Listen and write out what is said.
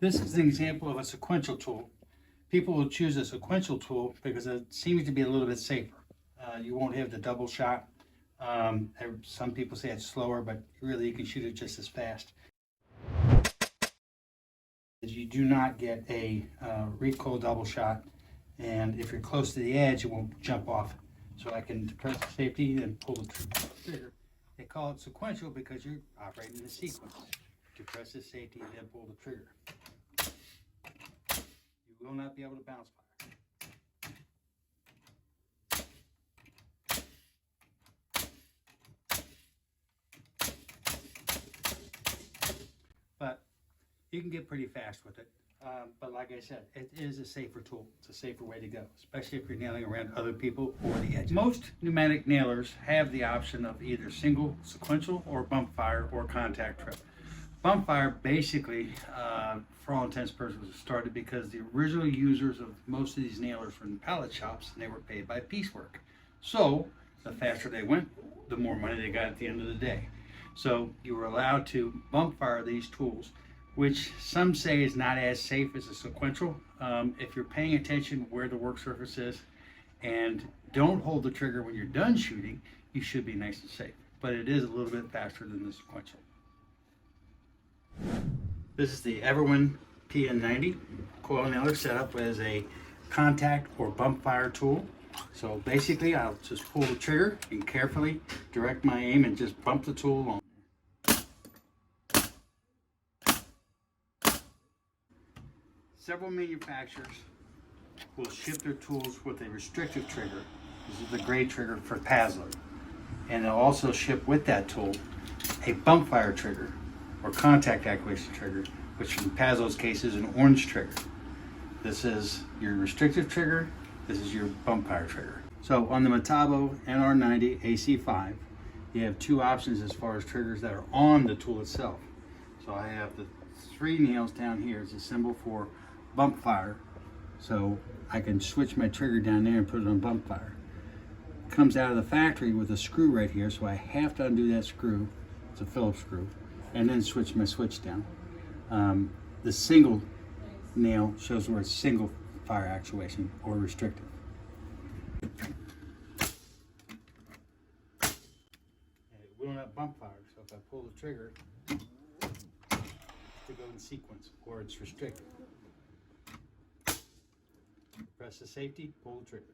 This is an example of a sequential tool. People will choose a sequential tool because it seems to be a little bit safer. You won't have the double shot. Some people say it's slower, but really you can shoot it just as fast. You do not get a recoil double shot, and if you're close to the edge, it won't jump off. So I can depress the safety and pull the trigger. They call it sequential because you're operating in a sequence. Depress the safety and then pull the trigger. You will not be able to bounce fire. But you can get pretty fast with it. But like I said, it is a safer tool. It's a safer way to go, especially if you're nailing around other people or the edge. Most pneumatic nailers have the option of either single sequential or bump fire or contact trip. Bump fire basically, for all intents and purposes, started because the original users of most of these nailers were in pallet shops and they were paid by piecework. So the faster they went, the more money they got at the end of the day. So you were allowed to bump fire these tools, which some say is not as safe as a sequential. If you're paying attention where the work surface is and don't hold the trigger when you're done shooting, you should be nice and safe. But it is a little bit faster than the sequential. This is the Everwin PN90 coil nailer set up as a contact or bump fire tool. So basically I'll just pull the trigger and carefully direct my aim and just bump the tool along. Several manufacturers will ship their tools with a restrictive trigger. This is the gray trigger for Paslor. And they'll also ship with that tool a bump fire trigger or contact actuation trigger, which in Paslor's case is an orange trigger. This is your restrictive trigger, this is your bump fire trigger. So on the Metabo NR90 AC5, you have two options as far as triggers that are on the tool itself. So I have the three nails down here as a symbol for bump fire. So I can switch my trigger down there and put it on bump fire. It comes out of the factory with a screw right here, so I have to undo that screw. It's a Phillips screw. And then switch my switch down. The single nail shows where it's single fire actuation or restrictive. And it will not bump fire, so if I pull the trigger, it's to go in sequence, or it's restricted. Press the safety, pull the trigger.